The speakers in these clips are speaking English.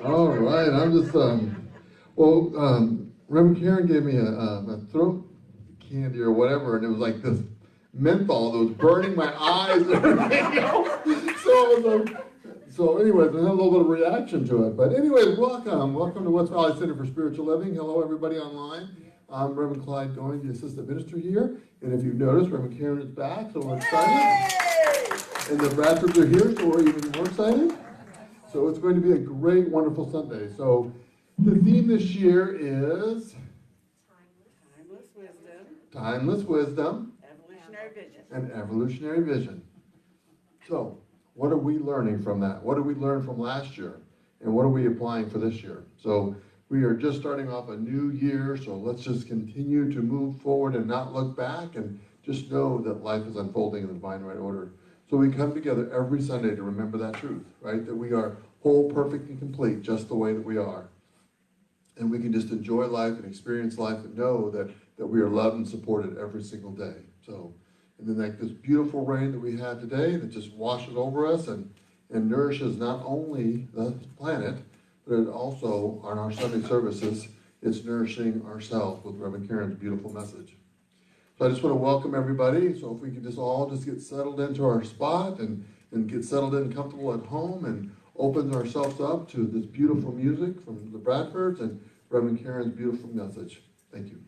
All right, I'm just, Reverend Karen gave me a throat candy or whatever, and it was like this menthol that was burning my eyes and everything. So anyways, I had a little bit of reaction to it. But anyways, welcome to West Valley Center for Spiritual Living. Hello, everybody online. I'm Reverend Clyde Goins, the assistant minister here. And if you've noticed, Reverend Karen is back, so we're excited. And the Bradfords are here, so we're even more excited. So it's going to be a great, wonderful Sunday. So the theme this year is Timeless wisdom. Timeless wisdom. Evolutionary vision. And evolutionary vision. So what are we learning from that? What did we learn from last year? And what are we applying for this year? So we are just starting off a new year, so let's just continue to move forward and not look back and just know that life is unfolding in the divine right order. So we come together every Sunday to remember that truth, right? That we are whole, perfect, and complete just the way that we are. And we can just enjoy life and experience life and know that we are loved and supported every single day. So, and then like this beautiful rain that we had today that just washes over us and nourishes not only the planet, but it also, on our Sunday services, it's nourishing ourselves with Reverend Karen's beautiful message. So I just want to welcome everybody. So if we could just all just get settled into our spot and get settled in comfortable at home and open ourselves up to this beautiful music from the Bradfords and Reverend Karen's beautiful message. Thank you.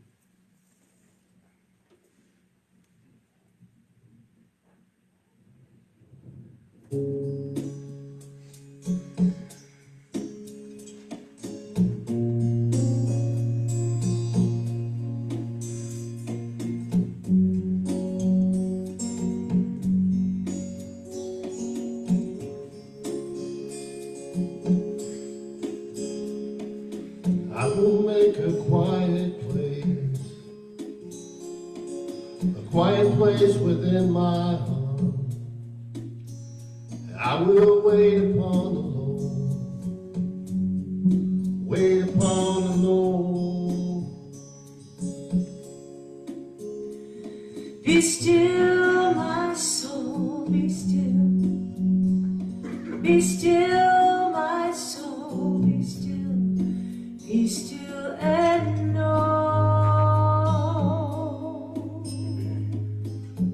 I will make a quiet place within my heart. I will wait upon the Lord, wait upon the Lord. Be still, my soul, be still. Be still, my soul, be still. Be still and know.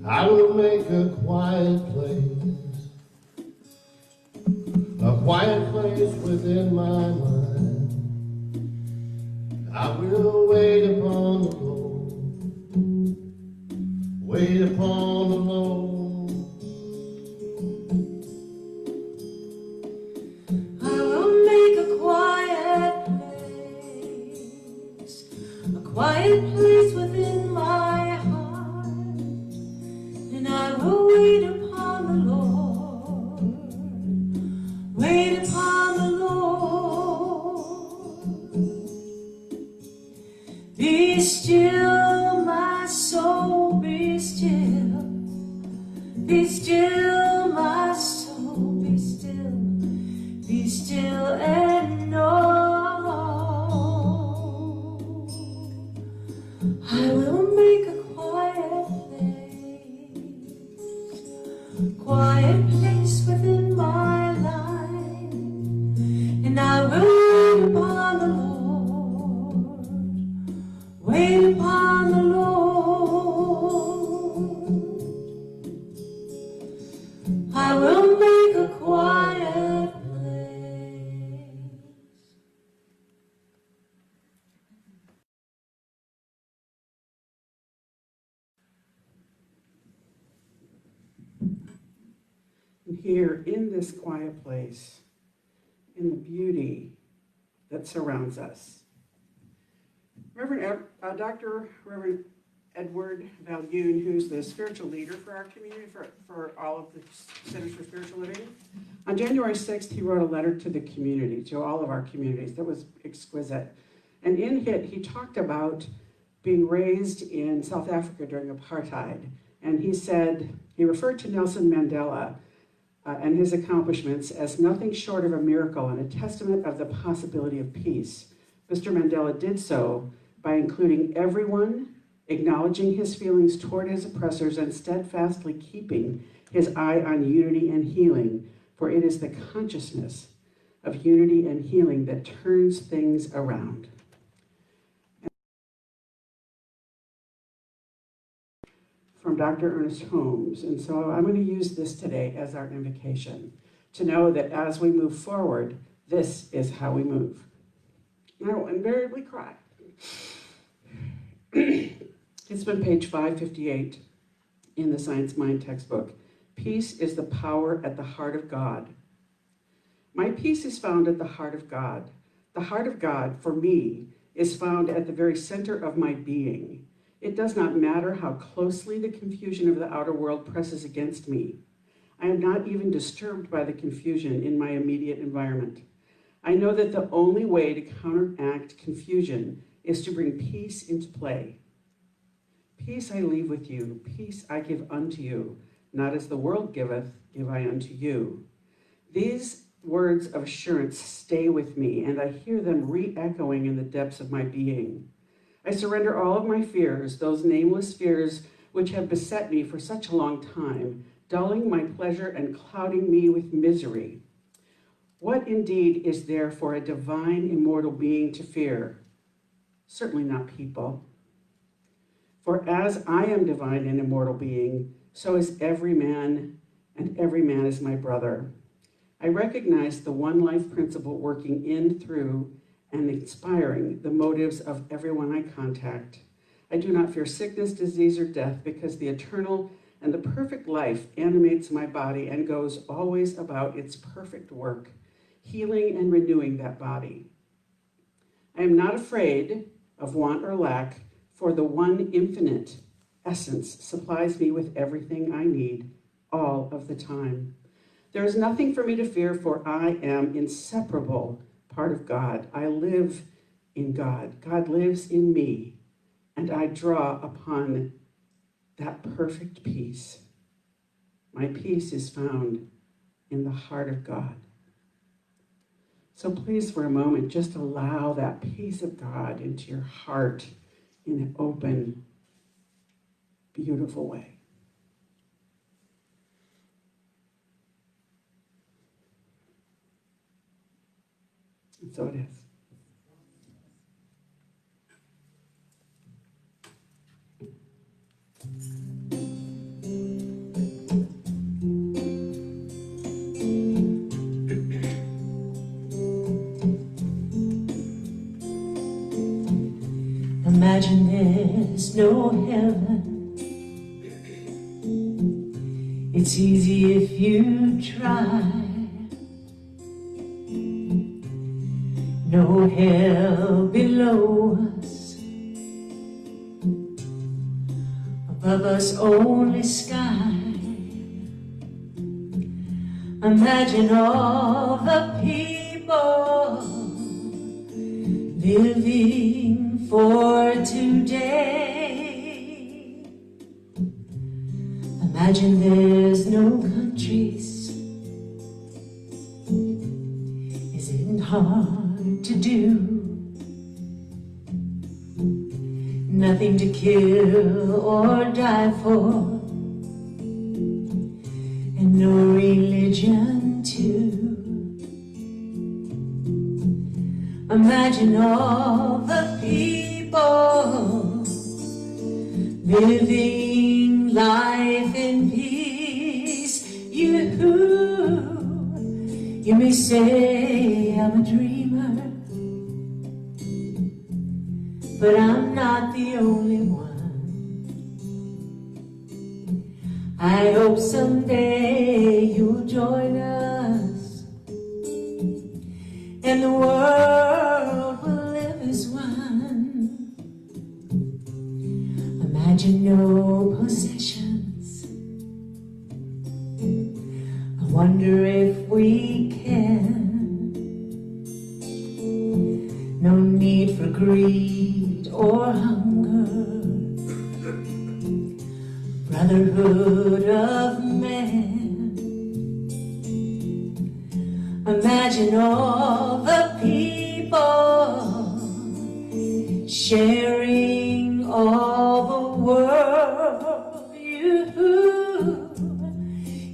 I will make a quiet place within my mind. I will wait upon the Lord, wait upon the Lord. I will make a quiet place within my heart, and I will wait upon the Lord, wait upon the Lord. Be still, my soul, be still. Be still, my soul, be still. Be still and know. I will make a quiet place within my life, and I will wait upon the Lord. here in this quiet place, in the beauty that surrounds us. Dr. Reverend Edward Valune, who's the spiritual leader for our community, for all of the Centers for Spiritual Living, on January 6th, he wrote a letter to the community, to all of our communities, that was exquisite. And in it, he talked about being raised in South Africa during apartheid. And he said, he referred to Nelson Mandela and his accomplishments as nothing short of a miracle and a testament of the possibility of peace. Mr. Mandela did so by including everyone, acknowledging his feelings toward his oppressors, and steadfastly keeping his eye on unity and healing, for it is the consciousness of unity and healing that turns things around. From Dr. Ernest Holmes. And so I'm going to use this today as our invocation to know that as we move forward, this is how we move. I will invariably cry. It's been page 558 in the Science Mind textbook. Peace is the power at the heart of God. My peace is found at the heart of God. The heart of God, for me, is found at the very center of my being. It does not matter how closely the confusion of the outer world presses against me. I am not even disturbed by the confusion in my immediate environment. I know that the only way to counteract confusion is to bring peace into play. Peace I leave with you, peace I give unto you, not as the world giveth, give I unto you. These words of assurance stay with me, and I hear them re-echoing in the depths of my being. I surrender all of my fears, those nameless fears which have beset me for such a long time, dulling my pleasure and clouding me with misery. What indeed is there for a divine, immortal being to fear? Certainly not people. For as I am divine and immortal being, so is every man, and every man is my brother. I recognize the one life principle working in, through, and inspiring the motives of everyone I contact. I do not fear sickness, disease, or death, because the eternal and the perfect life animates my body and goes always about its perfect work, healing and renewing that body. I am not afraid of want or lack, for the one infinite essence supplies me with everything I need all of the time. There is nothing for me to fear, for I am inseparable part of God. I live in God. God lives in me, and I draw upon that perfect peace. My peace is found in the heart of God. So please, for a moment, just allow that peace of God into your heart in an open, beautiful way. And so it is. Imagine there's no heaven. It's easy if you try. No hell below us, above us only sky. Imagine all the people living for today. Imagine there's no countries. Isn't it hard to do? Nothing to kill or die for, and no religion too. Imagine all the people living life in peace. You may say I'm a dreamer, but I'm not the only one. I hope someday you'll join us, and the world will live as one. Imagine no possessions. I wonder if we can. No need for greed or hunger. Brotherhood of man. Imagine all the people sharing all the world.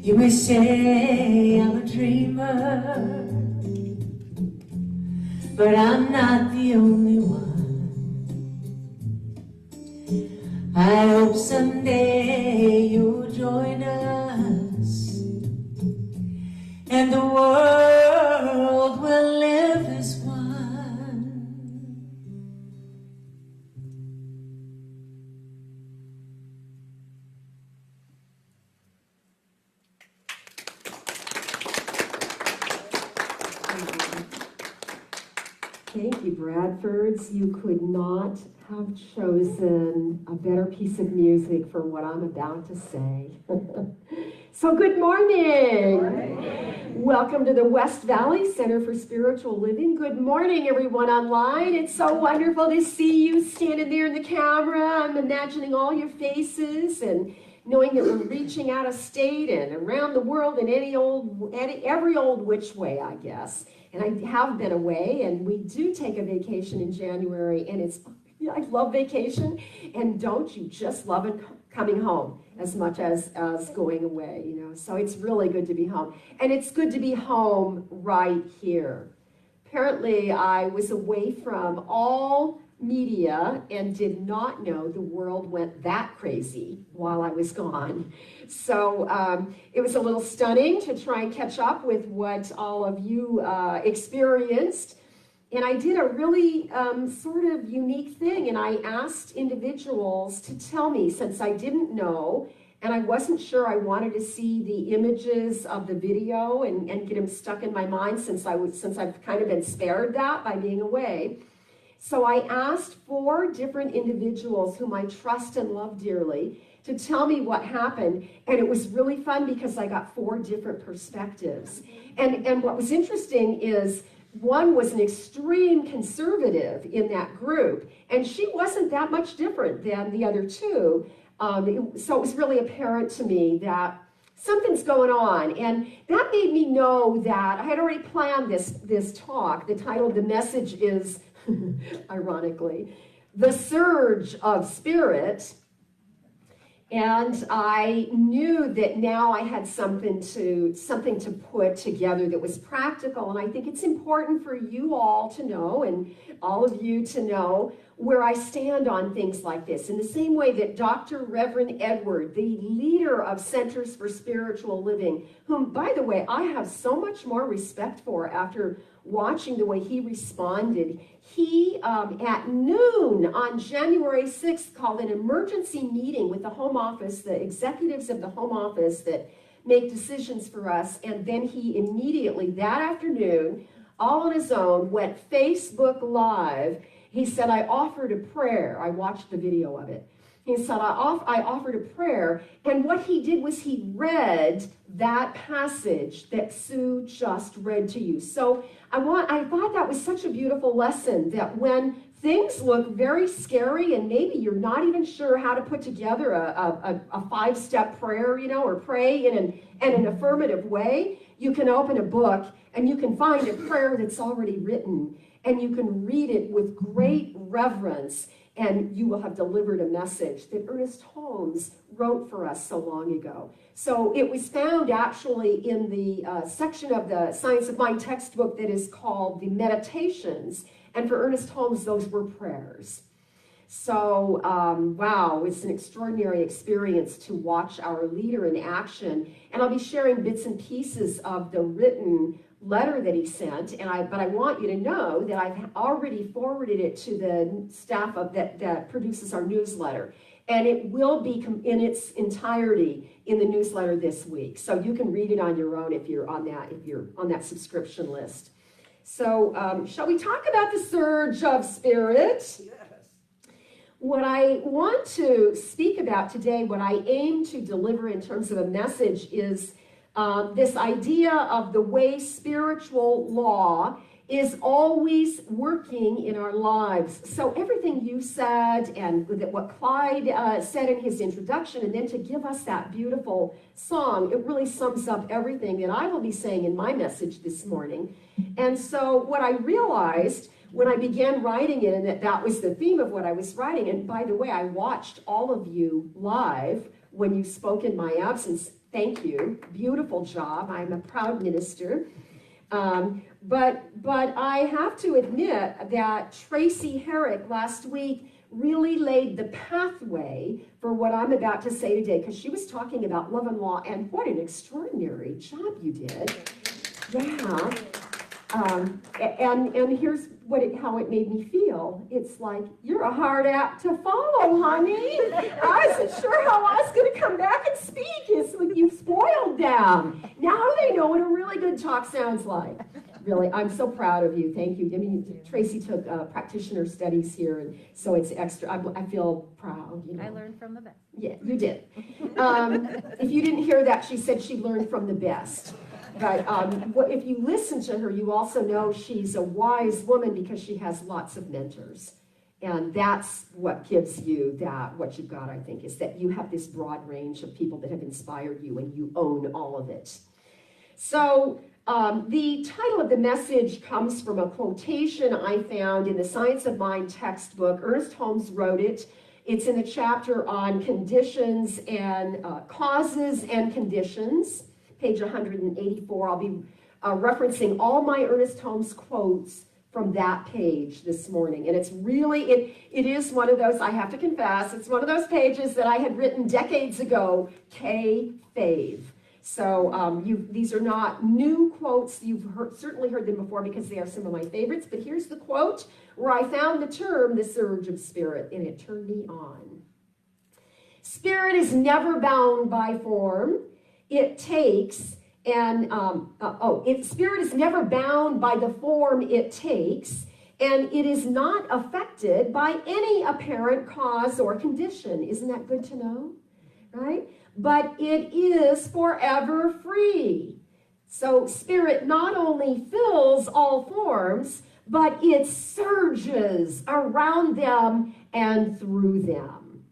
You may say I'm a dreamer, but I'm not the only one. I hope someday you'll join us, and the world will live as one. Thank you, Bradfords. You could not have chosen a better piece of music for what I'm about to say. So good morning. Welcome to the West Valley Center for Spiritual Living. Good morning, everyone online. It's so wonderful to see you standing there in the camera. I'm imagining all your faces and knowing that we're reaching out of state and around the world in every old which way, I guess. And I have been away, and we do take a vacation in January, and I love vacation, and don't you just love it coming home as much as going away, you know? So it's really good to be home, and it's good to be home right here. Apparently, I was away from all media and did not know the world went that crazy while I was gone. So it was a little stunning to try and catch up with what all of you experienced. And I did a really sort of unique thing, and I asked individuals to tell me, since I didn't know, and I wasn't sure I wanted to see the images of the video and get them stuck in my mind since I've kind of been spared that by being away. So I asked 4 different individuals whom I trust and love dearly to tell me what happened, and it was really fun because I got 4 different perspectives. And what was interesting is one was an extreme conservative in that group, and she wasn't that much different than the other 2. So it was really apparent to me that something's going on, and that made me know that I had already planned this talk. The title of the message is, ironically, The Surge of Spirit. And I knew that now I had something to put together that was practical. And I think it's important for you all to know, and all of you to know, where I stand on things like this. In the same way that Dr. Reverend Edward, the leader of Centers for Spiritual Living, whom, by the way, I have so much more respect for after watching the way he responded, he, at noon on January 6th, called an emergency meeting with the Home Office, the executives of the Home Office that make decisions for us, and then he immediately, that afternoon, all on his own, went Facebook Live. He said, I offered a prayer. I watched the video of it. He said, I offered a prayer, and what he did was he read that passage that Sue just read to you. So I thought that was such a beautiful lesson, that when things look very scary and maybe you're not even sure how to put together a 5-step prayer, you know, or pray in an affirmative way, you can open a book and you can find a prayer that's already written, and you can read it with great reverence, and you will have delivered a message that Ernest Holmes wrote for us so long ago. So it was found actually in the section of the Science of Mind textbook that is called the Meditations, and for Ernest Holmes, those were prayers. So, wow, it's an extraordinary experience to watch our leader in action, and I'll be sharing bits and pieces of the written letter that he sent, but I want you to know that I've already forwarded it to the staff that produces our newsletter, and it will be in its entirety in the newsletter this week. So you can read it on your own if you're on that subscription list. So shall we talk about the surge of spirit? What I want to speak about today, what I aim to deliver in terms of a message is this idea of the way spiritual law is always working in our lives. So everything you said and what Clyde said in his introduction, and then to give us that beautiful song, it really sums up everything that I will be saying in my message this morning. And so what I realized when I began writing it, and that was the theme of what I was writing, and by the way, I watched all of you live when you spoke in my absence. Thank you. Beautiful job. I'm a proud minister. But I have to admit that Tracy Herrick last week really laid the pathway for what I'm about to say today, because she was talking about love and law, and what an extraordinary job you did. Yeah. And here's how it made me feel. It's like, you're a hard act to follow, honey. I wasn't sure how I was going to come back and speak. It's like you spoiled them. Now they know what a really good talk sounds like. Really, I'm so proud of you. Thank you. I mean, Tracy took practitioner studies here, and so it's extra. I feel proud. You know. I learned from the best. Yeah, you did. If you didn't hear that, she said she learned from the best. But if you listen to her, you also know she's a wise woman because she has lots of mentors. And that's what gives you what you've got, I think, is that you have this broad range of people that have inspired you, and you own all of it. So the title of the message comes from a quotation I found in the Science of Mind textbook. Ernest Holmes wrote it. It's in the chapter on conditions and causes and conditions. Page 184. I'll be referencing all my Ernest Holmes quotes from that page this morning. And it's really, it is one of those, I have to confess, it's one of those pages that I had written decades ago, K-fave. So these are not new quotes. You've certainly heard them before because they are some of my favorites. But here's the quote where I found the term, the surge of spirit, and it turned me on. Spirit is never bound by form. It takes, spirit is never bound by the form it takes, and it is not affected by any apparent cause or condition. Isn't that good to know? Right? But it is forever free. So spirit not only fills all forms, but it surges around them and through them.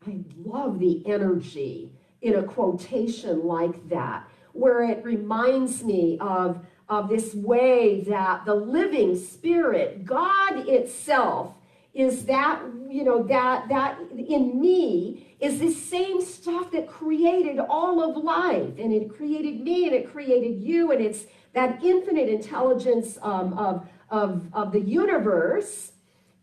I love the energy in a quotation like that, where it reminds me of this way that the living spirit, God itself, is that in me is this same stuff that created all of life, and it created me and it created you, and it's that infinite intelligence of the universe,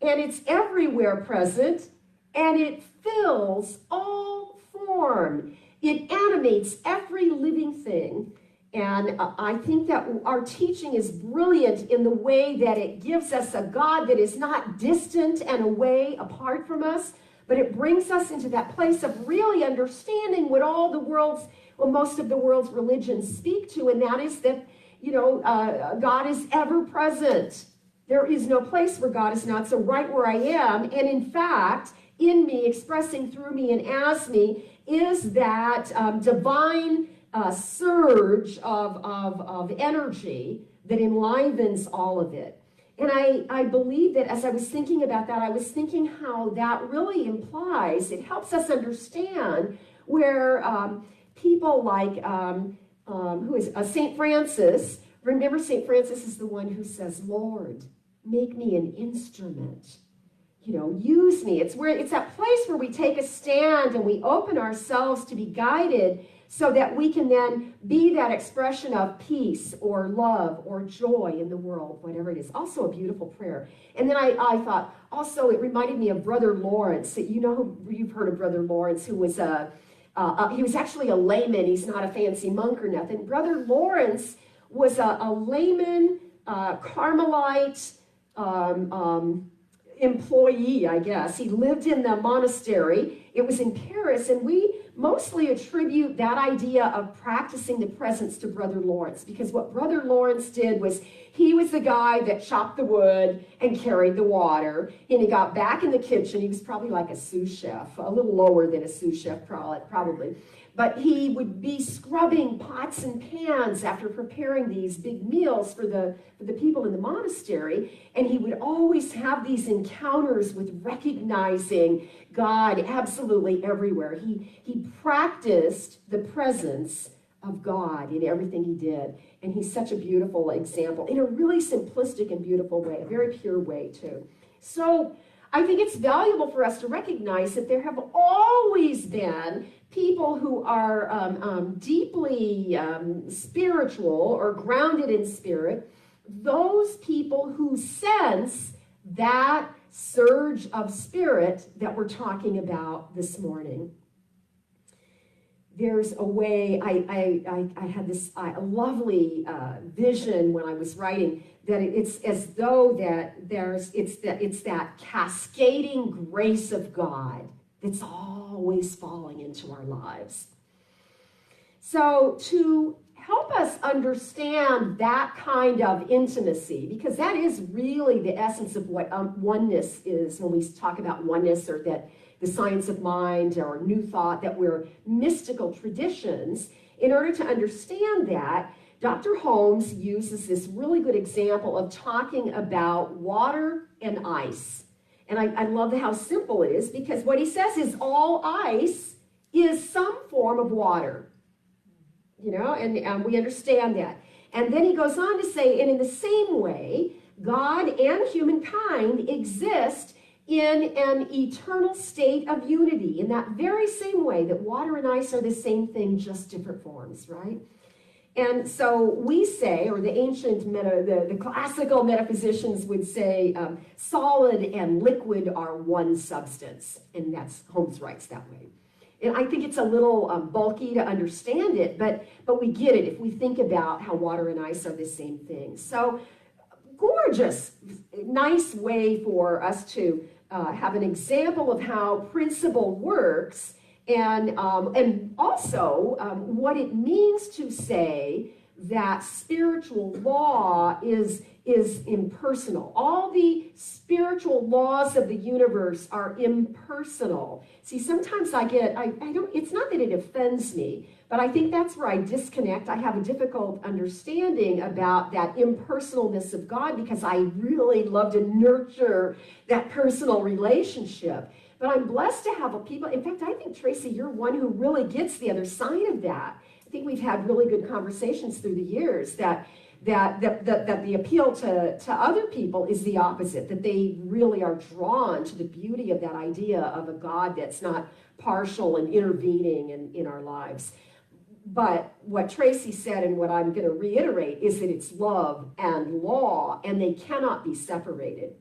and it's everywhere present, and it fills all form. It animates every living thing. And I think that our teaching is brilliant in the way that it gives us a God that is not distant and away apart from us, but it brings us into that place of really understanding what most of the world's religions speak to, and that is that, God is ever present. There is no place where God is not. So right where I am, and in fact, in me, expressing through me and as me, is that divine surge of energy that enlivens all of it. And I believe that as I was thinking about that, I was thinking how that really implies, it helps us understand where people like, St. Francis, remember St. Francis is the one who says, Lord, make me an instrument. Use me. It's that place where we take a stand and we open ourselves to be guided so that we can then be that expression of peace or love or joy in the world, whatever it is. Also a beautiful prayer. And then I thought, also it reminded me of Brother Lawrence. You've heard of Brother Lawrence, who was he was actually a layman. He's not a fancy monk or nothing. Brother Lawrence was a layman, Carmelite, employee, I guess. He lived in the monastery. It was in Paris, and we mostly attribute that idea of practicing the presence to Brother Lawrence, because what Brother Lawrence did was he was the guy that chopped the wood and carried the water, and he got back in the kitchen. He was probably like a sous chef, a little lower than a sous chef probably. But he would be scrubbing pots and pans after preparing these big meals for the people in the monastery. And he would always have these encounters with recognizing God absolutely everywhere. He practiced the presence of God in everything he did. And he's such a beautiful example in a really simplistic and beautiful way, a very pure way too. So I think it's valuable for us to recognize that there have always been people who are deeply spiritual or grounded in spirit, those people who sense that surge of spirit that we're talking about this morning. There's a way, I had this lovely vision when I was writing, that it's as though that it's that cascading grace of God that's always falling into our lives. So to help us understand that kind of intimacy, because that is really the essence of what oneness is when we talk about oneness, or that the science of mind or new thought, that we're mystical traditions. In order to understand that, Dr. Holmes uses this really good example of talking about water and ice. And I love how simple it is, because what he says is all ice is some form of water. You know, and we understand that. And then he goes on to say, and in the same way, God and humankind exist in an eternal state of unity, in that very same way that water and ice are the same thing, just different forms, right? And so we say, or the ancient, the classical metaphysicians would say, solid and liquid are one substance. And that's, Holmes writes that way. And I think it's a little bulky to understand it, but we get it if we think about how water and ice are the same thing. So gorgeous, nice way for us to have an example of how principle works, and also what it means to say that spiritual law is impersonal. All the spiritual laws of the universe are impersonal. See, sometimes I don't, it's not that it offends me, but I think that's where I disconnect. I have a difficult understanding about that impersonalness of God, because I really love to nurture that personal relationship. But I'm blessed to have people, in fact, I think, Tracy, you're one who really gets the other side of that. I think we've had really good conversations through the years that the appeal to other people is the opposite, that they really are drawn to the beauty of that idea of a God that's not partial and intervening in our lives. But what Tracy said, and what I'm going to reiterate, is that it's love and law, and they cannot be separated.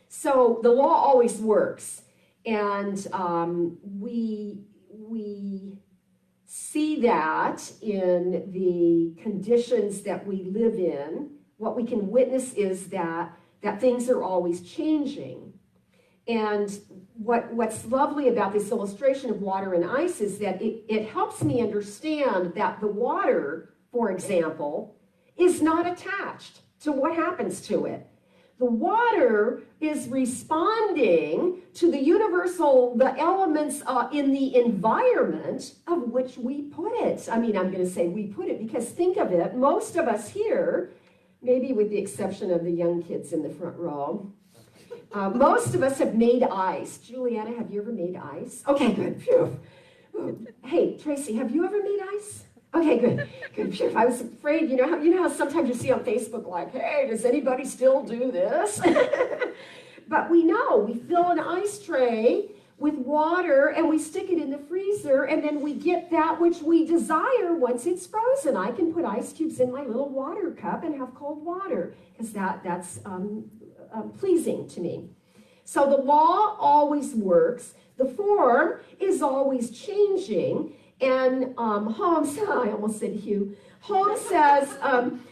So the law always works, and we see that in the conditions that we live in. What we can witness is that things are always changing. And what's lovely about this illustration of water and ice is that it helps me understand that the water, for example, is not attached to what happens to it. The water is responding to the elements in the environment of which we put it. I mean, I'm going to say we put it, because think of it, most of us here, maybe with the exception of the young kids in the front row, most of us have made ice. Juliana, have you ever made ice? Okay, good. Phew. Hey, Tracy, have you ever made ice? Okay, good. Phew. I was afraid, you know how sometimes you see on Facebook, like, hey, does anybody still do this? But we know, we fill an ice tray with water and we stick it in the freezer, and then we get that which we desire once it's frozen. I can put ice cubes in my little water cup and have cold water, because that's pleasing to me. So the law always works. The form is always changing. And Holmes, I almost said Hugh, Holmes says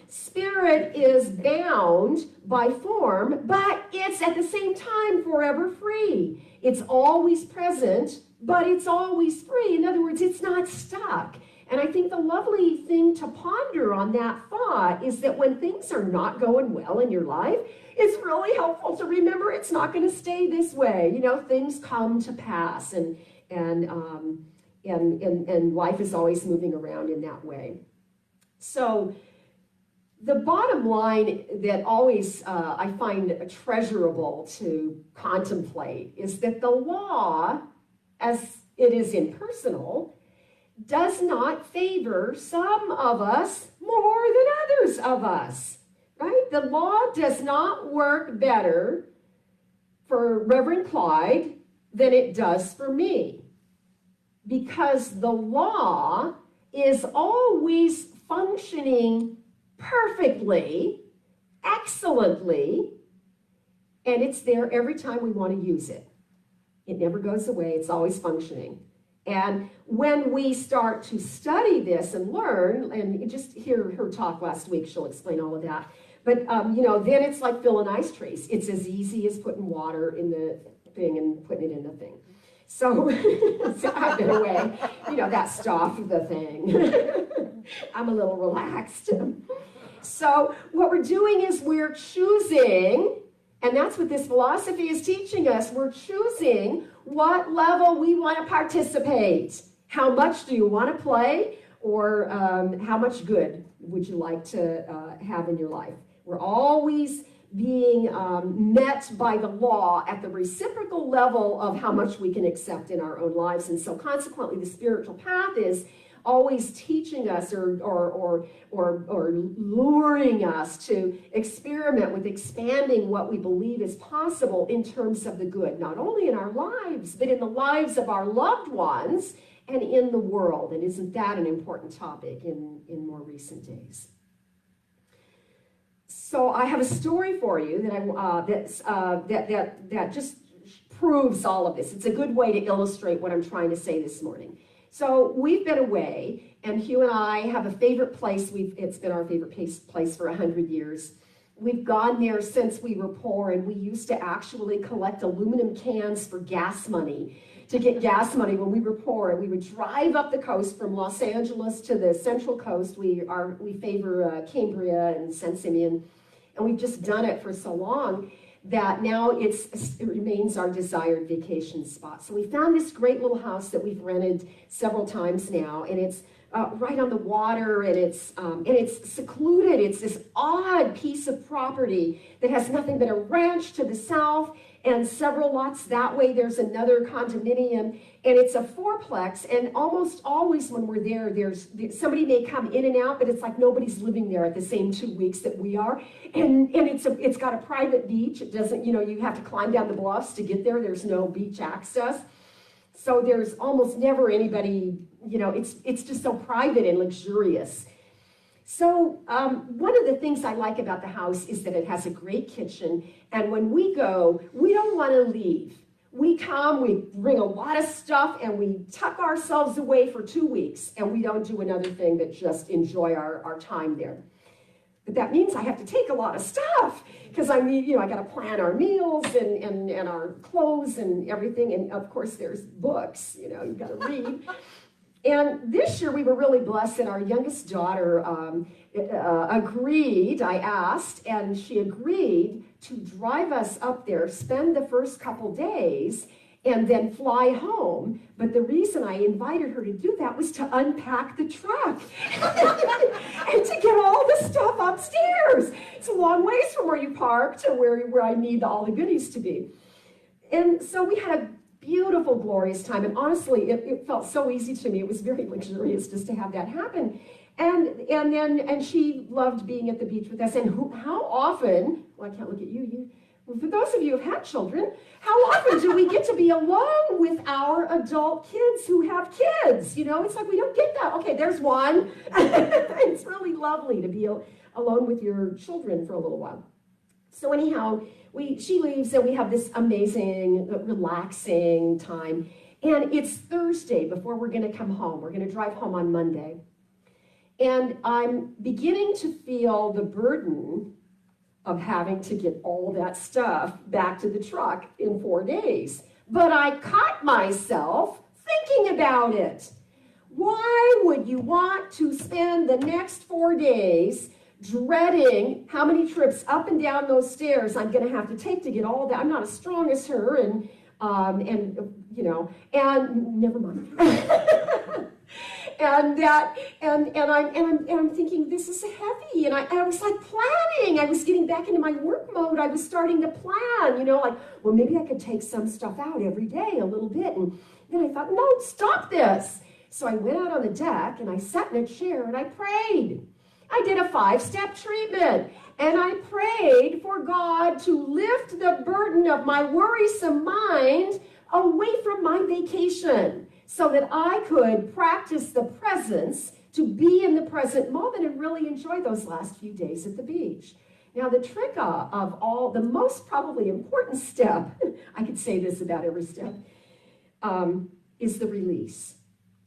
spirit is bound by form, but it's at the same time forever free. It's always present, but it's always free. In other words, it's not stuck. And I think the lovely thing to ponder on that thought is that when things are not going well in your life, it's really helpful to remember it's not going to stay this way. You know, things come to pass, and life is always moving around in that way. So the bottom line that always I find treasurable to contemplate is that the law, as it is impersonal, does not favor some of us more than others of us, right? The law does not work better for Reverend Clyde than it does for me, because the law is always functioning perfectly, excellently, and it's there every time we want to use it. It never goes away. It's always functioning. And when we start to study this and learn, and you just hear her talk last week, she'll explain all of that. But, then it's like filling ice trays. It's as easy as putting water in the thing and putting it in the thing. So, I've been away, that stuff, the thing. I'm a little relaxed. So what we're doing is we're choosing, and that's what this philosophy is teaching us, we're choosing what level we want to participate. How much do you want to play, or how much good would you like to have in your life? We're always being met by the law at the reciprocal level of how much we can accept in our own lives. And so consequently, the spiritual path is always teaching us or luring us to experiment with expanding what we believe is possible in terms of the good, not only in our lives, but in the lives of our loved ones and in the world. And isn't that an important topic in more recent days? So I have a story for you that just proves all of this. It's a good way to illustrate what I'm trying to say this morning. So we've been away, and Hugh and I have a favorite place. It's been our favorite place for 100 years. We've gone there since we were poor, and we used to actually collect aluminum cans for gas money, to get gas money when we were poor. And we would drive up the coast from Los Angeles to the Central Coast. We favor Cambria and San Simeon, and we've just done it for so long that now it remains our desired vacation spot. So we found this great little house that we've rented several times now, and it's right on the water, and it's secluded. It's this odd piece of property that has nothing but a ranch to the south and several lots that way. There's another condominium, and it's a fourplex. And almost always when we're there, somebody may come in and out, but it's like nobody's living there at the same 2 weeks that we are. And it's got a private beach. It doesn't, you have to climb down the bluffs to get there. There's no beach access. So there's almost never anybody, it's just so private and luxurious. So one of the things I like about the house is that it has a great kitchen, and when we go, we don't want to leave. We come, we bring a lot of stuff, and we tuck ourselves away for 2 weeks, and we don't do another thing but just enjoy our time there. But that means I have to take a lot of stuff, because I got to plan our meals and our clothes and everything, and of course there's books, you've got to read. And this year we were really blessed, and our youngest daughter agreed. I asked, and she agreed to drive us up there, spend the first couple days, and then fly home. But the reason I invited her to do that was to unpack the truck and to get all the stuff upstairs. It's a long ways from where you park to where I need all the goodies to be. And so we had a beautiful, glorious time. And honestly, it felt so easy to me. It was very luxurious just to have that happen. And she loved being at the beach with us. And how often, well, I can't look at you. Well, for those of you who have had children, how often do we get to be alone with our adult kids who have kids? It's like we don't get that. Okay, there's one. It's really lovely to be alone with your children for a little while. So anyhow, she leaves, and we have this amazing, relaxing time. And it's Thursday before we're going to come home. We're going to drive home on Monday. And I'm beginning to feel the burden of having to get all that stuff back to the truck in 4 days. But I caught myself thinking about it. Why would you want to spend the next 4 days dreading how many trips up and down those stairs I'm going to have to take to get all that? I'm not as strong as her, and never mind. and I'm thinking, this is heavy, and I was like planning. I was getting back into my work mode. I was starting to plan, well, maybe I could take some stuff out every day a little bit. And then I thought, no, stop this. So I went out on the deck and I sat in a chair and I prayed. I did a 5-step treatment, and I prayed for God to lift the burden of my worrisome mind away from my vacation so that I could practice the presence, to be in the present moment and really enjoy those last few days at the beach. Now, the trick of all, the most probably important step, I could say this about every step, is the release.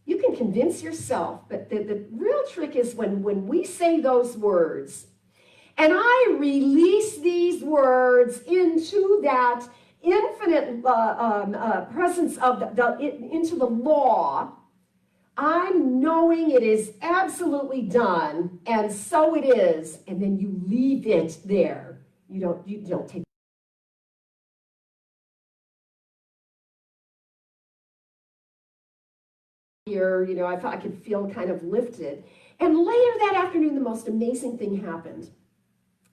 You can convince yourself, but the real trick is when we say those words, and I release these words into that infinite presence of into the law, I'm knowing it is absolutely done, and so it is, and then you leave it there. You don't take here, I could feel kind of lifted. And later that afternoon, the most amazing thing happened.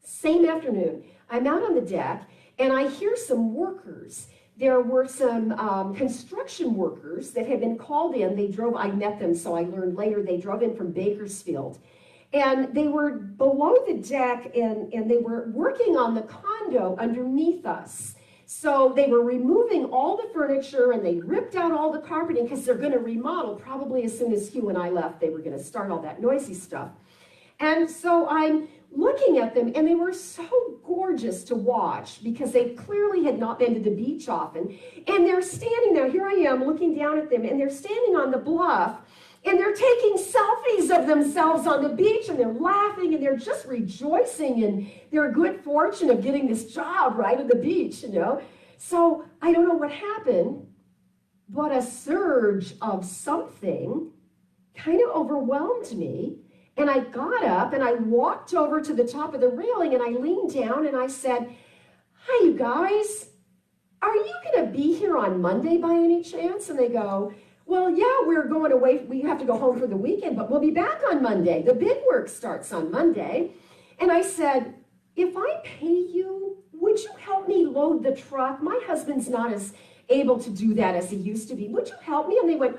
Same afternoon, I'm out on the deck, and I hear some workers. There were some construction workers that had been called in. I met them, so I learned later, they drove in from Bakersfield. And they were below the deck, and they were working on the condo underneath us. So they were removing all the furniture, and they ripped out all the carpeting because they're going to remodel. Probably as soon as Hugh and I left, they were going to start all that noisy stuff. And so I'm looking at them, and they were so gorgeous to watch because they clearly had not been to the beach often. And they're standing there. Here I am looking down at them, and they're standing on the bluff, and they're taking selfies of themselves on the beach, and they're laughing, and they're just rejoicing in their good fortune of getting this job right at the beach, So I don't know what happened, but a surge of something kind of overwhelmed me. And I got up and I walked over to the top of the railing, and I leaned down and I said, "Hi, you guys. Are you going to be here on Monday by any chance?" And they go, "Well, yeah, we're going away. We have to go home for the weekend, but we'll be back on Monday. The big work starts on Monday." And I said, "If I pay you, would you help me load the truck? My husband's not as able to do that as he used to be. Would you help me?" And they went,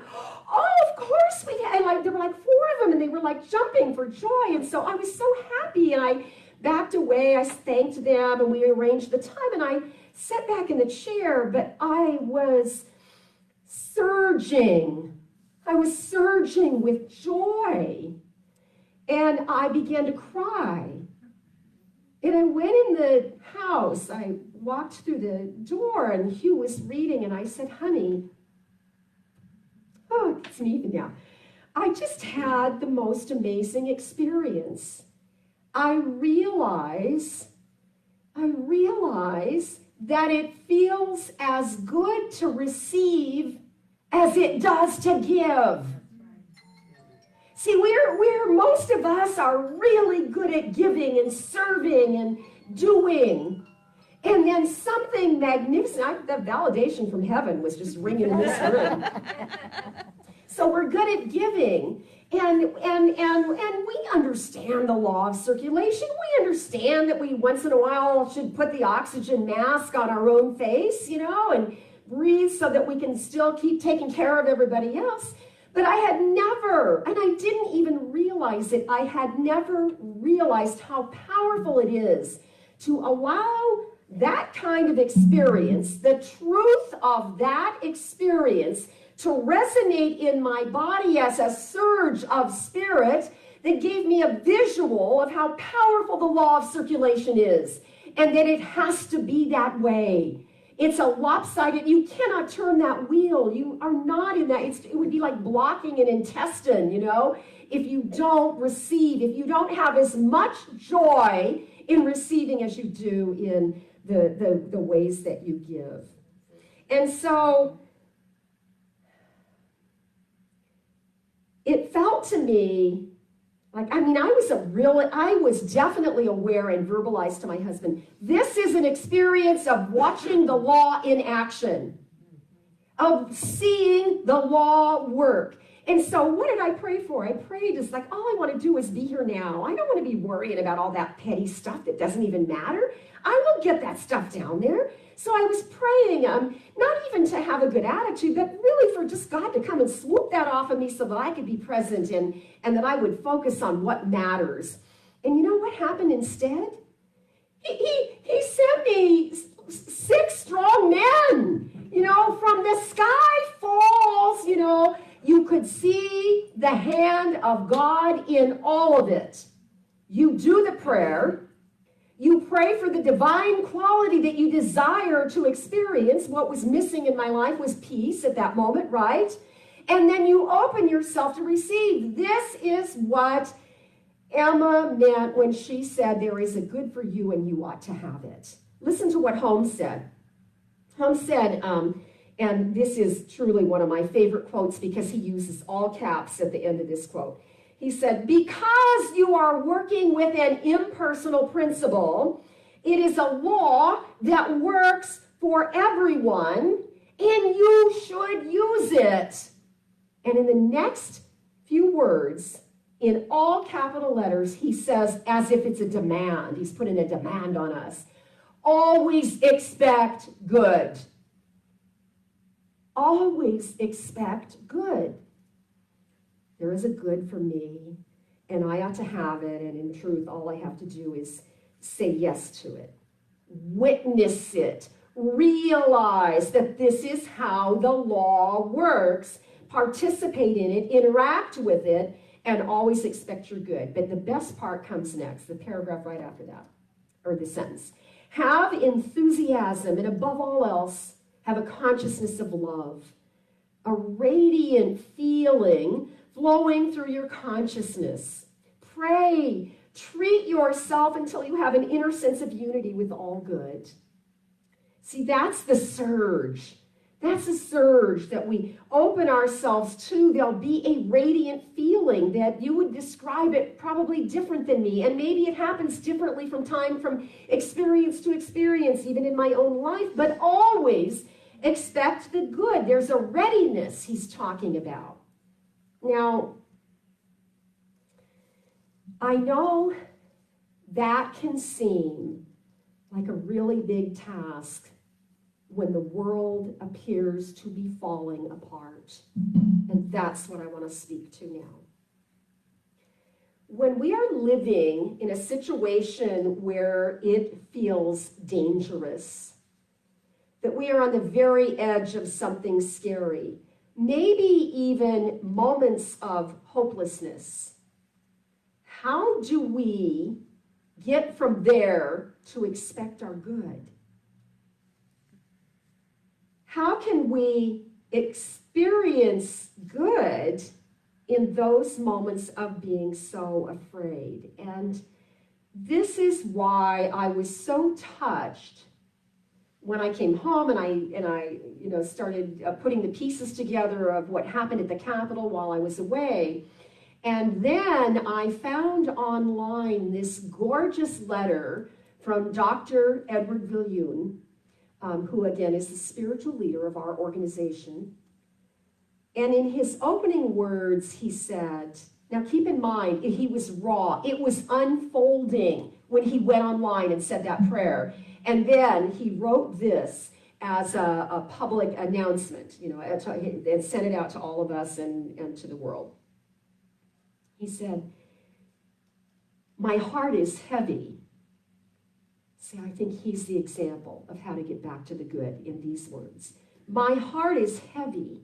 "Oh, of course we can." And there were like 4 of them, and they were like jumping for joy. And so I was so happy, and I backed away. I thanked them, and we arranged the time, and I sat back in the chair, but I was surging. I was surging with joy, and I began to cry. And I went in the house. I walked through the door, and Hugh was reading, and I said, "Honey," oh, it's me even now. "I just had the most amazing experience. I realize that it feels as good to receive as it does to give." See, we're most of us are really good at giving and serving and doing. And then something magnificent, the validation from heaven was just ringing in this room. So we're good at giving, and we understand the law of circulation. We understand that we once in a while should put the oxygen mask on our own face, and breathe so that we can still keep taking care of everybody else. But I had never, and I didn't even realize it, I had never realized how powerful it is to allow that kind of experience, the truth of that experience, to resonate in my body as a surge of spirit that gave me a visual of how powerful the law of circulation is, and that it has to be that way. It's a lopsided, you cannot turn that wheel. You are not in that. It would be like blocking an intestine, you know, if you don't receive, if you don't have as much joy in receiving as you do in the ways that you give. And so it felt to me like, I mean, I was definitely aware and verbalized to my husband, this is an experience of watching the law in action, of seeing the law work. And so what did I pray for? I prayed, it's like, all I want to do is be here now. I don't want to be worrying about all that petty stuff that doesn't even matter. I will get that stuff down there. So I was praying, not even to have a good attitude, but really for just God to come and swoop that off of me so that I could be present and that I would focus on what matters. And you know what happened instead? He sent me 6 strong men, you know, from the sky falls, you know, you could see the hand of God in all of it. You do the prayer. You pray for the divine quality that you desire to experience. What was missing in my life was peace at that moment, right? And then you open yourself to receive. This is what Emma meant when she said, there is a good for you and you ought to have it. Listen to what Holmes said. Holmes said, and this is truly one of my favorite quotes because he uses all caps at the end of this quote. He said, because you are working with an impersonal principle, it is a law that works for everyone, and you should use it. And in the next few words, in all capital letters, he says, as if it's a demand. He's putting a demand on us. Always expect good. Always expect good. There is a good for me, and I ought to have it, and in truth, all I have to do is say yes to it. Witness it. Realize that this is how the law works. Participate in it, interact with it, and always expect your good. But the best part comes next, the paragraph right after that, or the sentence. Have enthusiasm, and above all else, have a consciousness of love, a radiant feeling flowing through your consciousness. Pray, treat yourself until you have an inner sense of unity with all good. See, that's the surge. That's a surge that we open ourselves to. There'll be a radiant feeling that you would describe it probably different than me. And maybe it happens differently from experience to experience, even in my own life. But always expect the good. There's a readiness he's talking about. Now, I know that can seem like a really big task when the world appears to be falling apart. And that's what I want to speak to now. When we are living in a situation where it feels dangerous, that we are on the very edge of something scary, maybe even moments of hopelessness, how do we get from there to expect our good? How can we experience good in those moments of being so afraid? And this is why I was so touched when I came home and I started putting the pieces together of what happened at the Capitol while I was away. And then I found online this gorgeous letter from Dr. Edward Viljoen, who again is the spiritual leader of our organization. And in his opening words, he said, now keep in mind, he was raw. It was unfolding when he went online and said that prayer. And then he wrote this as a public announcement, and sent it out to all of us and to the world. He said, my heart is heavy. See, I think he's the example of how to get back to the good in these words. My heart is heavy.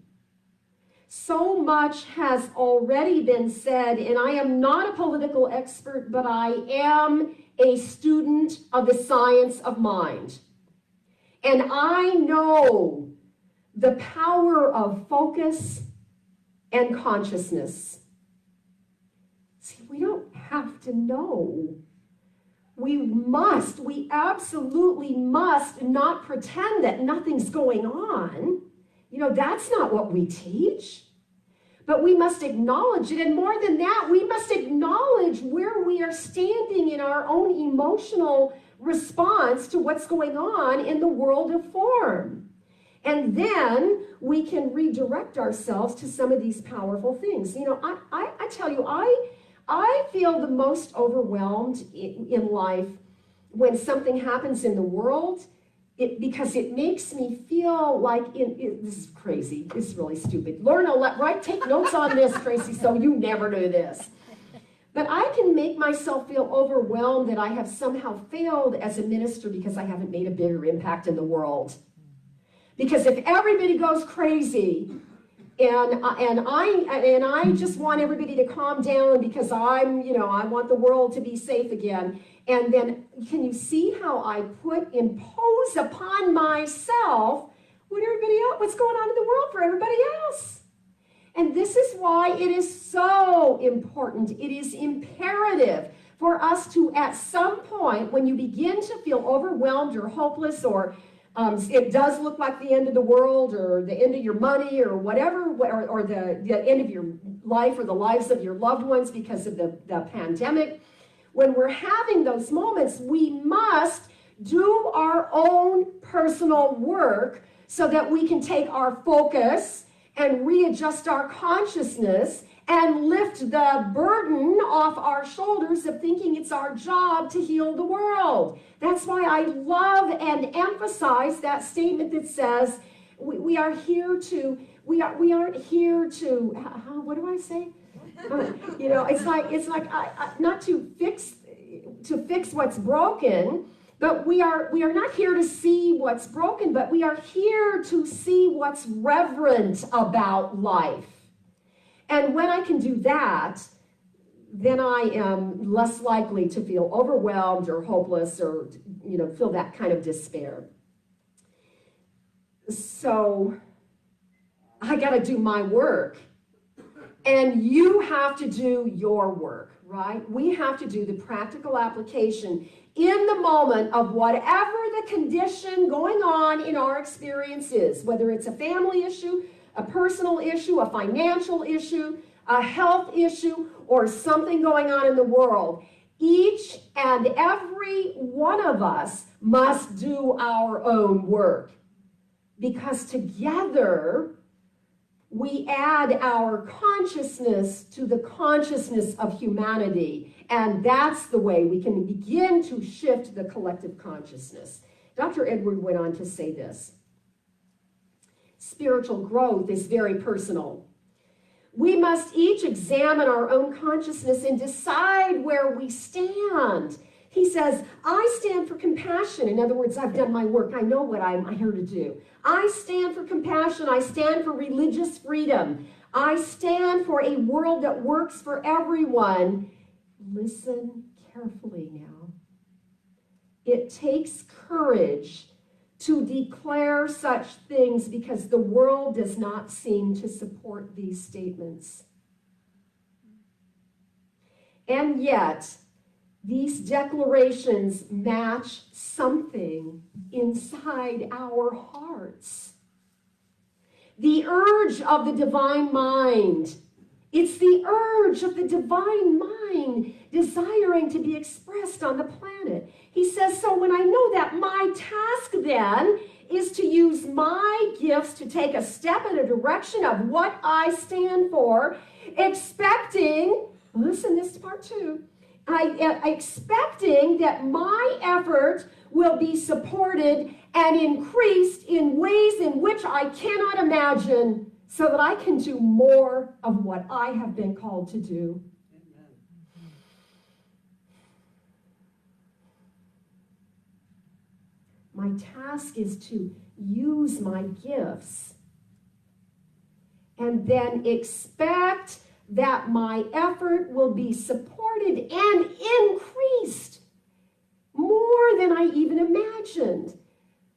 So much has already been said, and I am not a political expert, but I am a student of the science of mind. And I know the power of focus and consciousness. See, we don't have to know. We absolutely must not pretend that nothing's going on. You know, that's not what we teach. But we must acknowledge it. And more than that, we must acknowledge where we are standing in our own emotional response to what's going on in the world of form. And then we can redirect ourselves to some of these powerful things. You know, I tell you, I feel the most overwhelmed in life when something happens in the world, because it makes me feel like, this is crazy, this is really stupid. Take notes on this, Tracy, so you never do this. But I can make myself feel overwhelmed that I have somehow failed as a minister because I haven't made a bigger impact in the world. Because if everybody goes crazy, and I just want everybody to calm down because I want the world to be safe again. And then can you see how I impose upon myself what's going on in the world for everybody else? And this is why it is so important. It is imperative for us to, at some point, when you begin to feel overwhelmed or hopeless, or it does look like the end of the world, or the end of your money, or whatever, or the end of your life, or the lives of your loved ones because of the pandemic. When we're having those moments, we must do our own personal work so that we can take our focus and readjust our consciousness and lift the burden off our shoulders of thinking it's our job to heal the world. That's why I love and emphasize that statement that says we aren't here to, what do I say? It's like not to fix what's broken, but we are not here to see what's broken, but we are here to see what's reverent about life. And when I can do that, then I am less likely to feel overwhelmed or hopeless or, feel that kind of despair. So I got to do my work. And you have to do your work, right? We have to do the practical application in the moment of whatever the condition going on in our experience is, whether it's a family issue, a personal issue, a financial issue, a health issue, or something going on in the world. Each and every one of us must do our own work, because together we add our consciousness to the consciousness of humanity, and that's the way we can begin to shift the collective consciousness. Dr. Edward went on to say this: spiritual growth is very personal. We must each examine our own consciousness and decide where we stand. He says, I stand for compassion. In other words, I've done my work. I know what I'm here to do. I stand for compassion. I stand for religious freedom. I stand for a world that works for everyone. Listen carefully now. It takes courage to declare such things because the world does not seem to support these statements. And yet, these declarations match something inside our hearts. The urge of the divine mind. It's the urge of the divine mind desiring to be expressed on the planet. He says, so when I know that, my task then is to use my gifts to take a step in a direction of what I stand for, expecting, listen, this is part 2, expecting that my effort will be supported and increased in ways in which I cannot imagine, so that I can do more of what I have been called to do. Amen. My task is to use my gifts and then expect that my effort will be supported and increased more than I even imagined.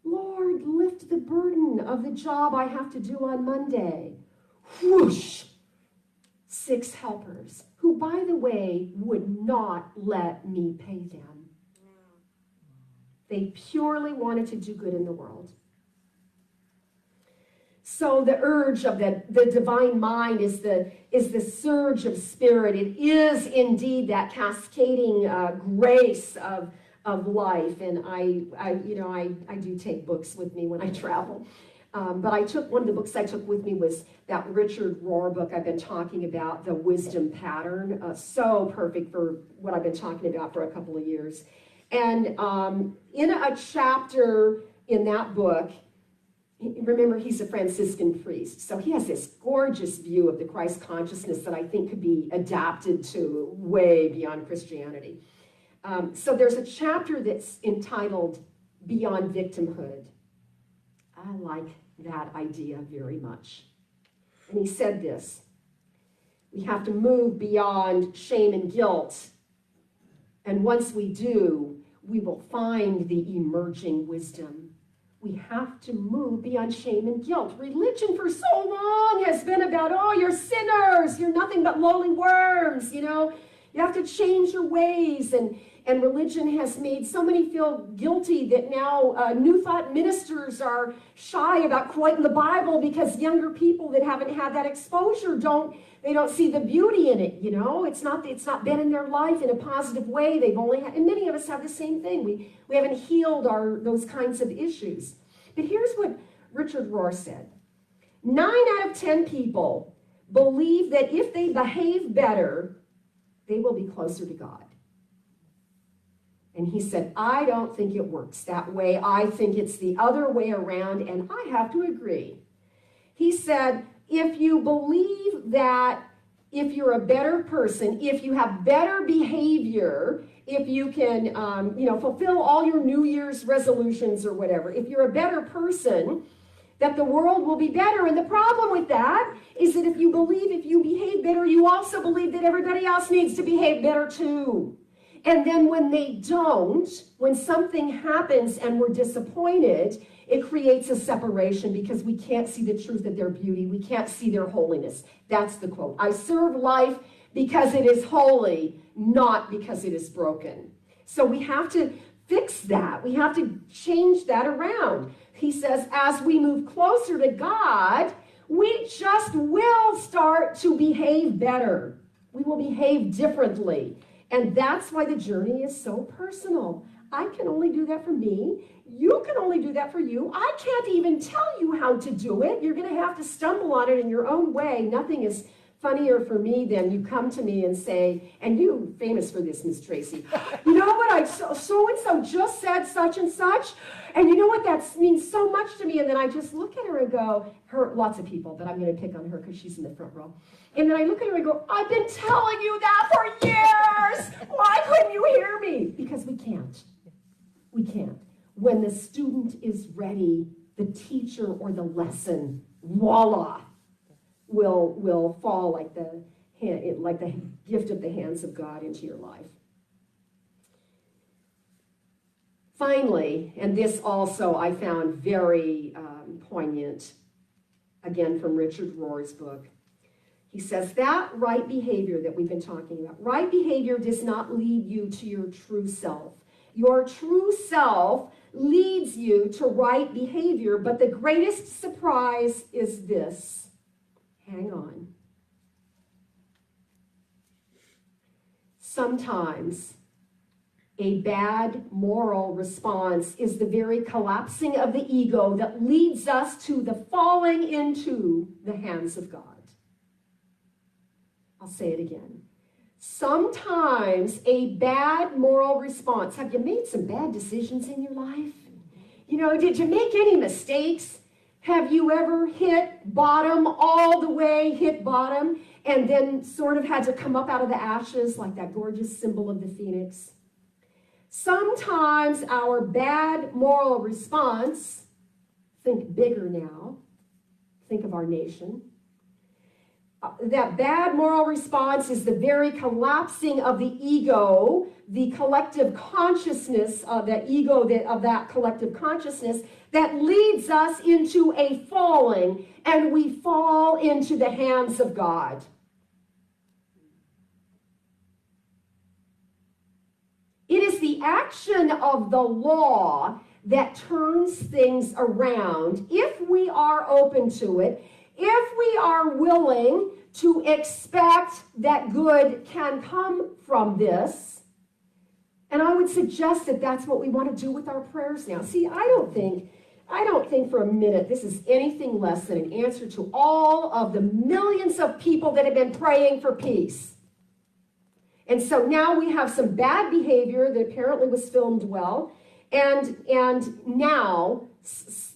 Lord, just the burden of the job I have to do on Monday. Whoosh! 6 helpers, who, by the way, would not let me pay them. They purely wanted to do good in the world. So the urge of the divine mind is the surge of spirit. It is indeed that cascading grace of life. And I do take books with me when I travel. But one of the books I took with me was that Richard Rohr book I've been talking about, The Wisdom Pattern. So perfect for what I've been talking about for a couple of years. And in a chapter in that book, remember, he's a Franciscan priest, so he has this gorgeous view of the Christ consciousness that I think could be adapted to way beyond Christianity. So there's a chapter that's entitled Beyond Victimhood. I like that idea very much. And he said this: we have to move beyond shame and guilt. And once we do, we will find the emerging wisdom. We have to move beyond shame and guilt. Religion for so long has been about, oh, you're sinners, you're nothing but lowly worms, you have to change your ways. And religion has made so many feel guilty that now New Thought ministers are shy about quoting the Bible because younger people that haven't had that exposure don't see the beauty in it, It's not been in their life in a positive way. They've only had, and many of us have the same thing. We haven't healed those kinds of issues. But here's what Richard Rohr said. 9 out of 10 people believe that if they behave better, they will be closer to God. And he said, I don't think it works that way. I think it's the other way around, and I have to agree. He said, if you believe that if you're a better person, if you have better behavior, if you can, fulfill all your New Year's resolutions or whatever, if you're a better person, that the world will be better. And the problem with that is that if you believe if you behave better, you also believe that everybody else needs to behave better too. And then when they don't, when something happens and we're disappointed, it creates a separation because we can't see the truth of their beauty. We can't see their holiness. That's the quote. I serve life because it is holy, not because it is broken. So we have to fix that. We have to change that around. He says, as we move closer to God, we just will start to behave better. We will behave differently. And that's why the journey is so personal. I can only do that for me. You can only do that for you. I can't even tell you how to do it. You're going to have to stumble on it in your own way. Nothing is funnier for me than you come to me and say, and you famous for this, Miss Tracy, you know what, so-and-so just said such and such, and you know what, that means so much to me. And then I just look at her and go, lots of people, but I'm going to pick on her because she's in the front row. And then I look at her and go, I've been telling you that for years. Why couldn't you hear me? Because we can't. We can't. When the student is ready, the teacher or the lesson, voila, will fall like the gift of the hands of God into your life. Finally, and this also I found very poignant, again from Richard Rohr's book. He says that right behavior that we've been talking about, right behavior does not lead you to your true self. Your true self leads you to right behavior, but the greatest surprise is this. Hang on. Sometimes a bad moral response is the very collapsing of the ego that leads us to the falling into the hands of God. I'll say it again. Sometimes a bad moral response. Have you made some bad decisions in your life? Did you make any mistakes? Have you ever hit bottom, all the way hit bottom, and then sort of had to come up out of the ashes like that gorgeous symbol of the phoenix? Sometimes our bad moral response, think bigger now, think of our nation, that bad moral response is the very collapsing of the ego, the collective consciousness of the ego, of that collective consciousness that leads us into a falling, and we fall into the hands of God. It is the action of the law that turns things around if we are open to it, if we are willing to expect that good can come from this. And I would suggest that that's what we want to do with our prayers now. See, I don't think for a minute this is anything less than an answer to all of the millions of people that have been praying for peace. And so now we have some bad behavior that apparently was filmed well, and now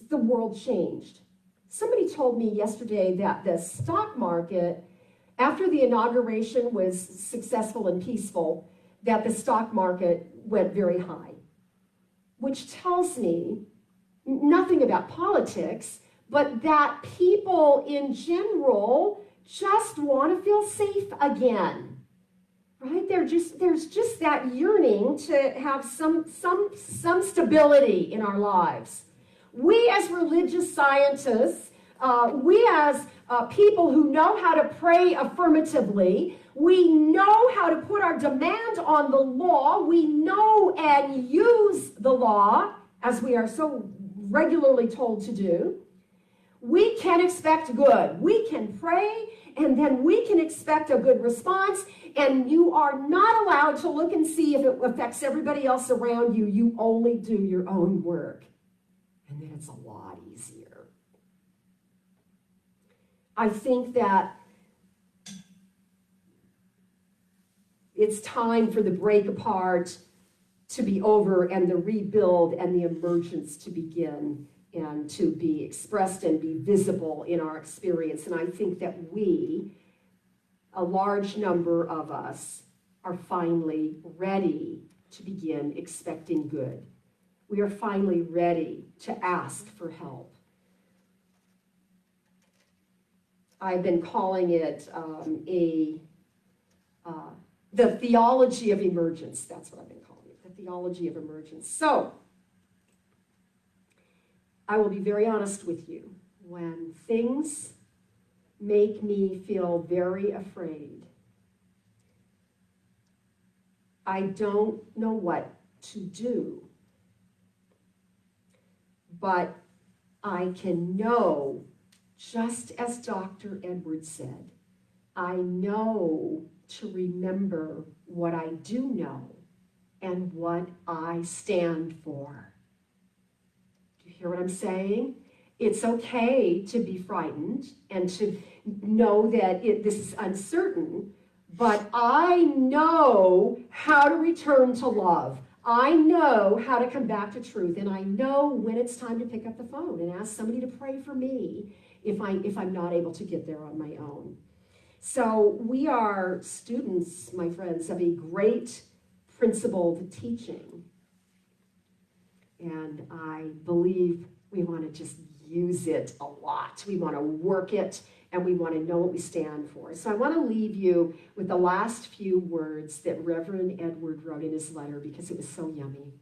the world changed. Somebody told me yesterday that the stock market, after the inauguration was successful and peaceful, that the stock market went very high, which tells me nothing about politics, but that people in general just want to feel safe again. Right? There's just that yearning to have some stability in our lives. We as religious scientists, we as people who know how to pray affirmatively, we know how to put our demand on the law, we know and use the law, as we are so regularly told to do. We can expect good. We can pray, and then we can expect a good response, and you are not allowed to look and see if it affects everybody else around you. You only do your own work. And then it's a lot easier. I think that it's time for the break apart to be over and the rebuild and the emergence to begin and to be expressed and be visible in our experience. And I think that we, a large number of us, are finally ready to begin expecting good. We are finally ready to ask for help. I've been calling it the theology of emergence. That's what I've been calling it, the theology of emergence. So, I will be very honest with you. When things make me feel very afraid, I don't know what to do. But I can know, just as Dr. Edwards said, I know to remember what I do know and what I stand for. Do you hear what I'm saying? It's okay to be frightened and to know that this is uncertain, but I know how to return to love. I know how to come back to truth, and I know when it's time to pick up the phone and ask somebody to pray for me if I'm not able to get there on my own. So we are students, my friends, of a great principled teaching. And I believe we want to just use it a lot. We want to work it, and we want to know what we stand for. So I want to leave you with the last few words that Reverend Edward wrote in his letter because it was so yummy.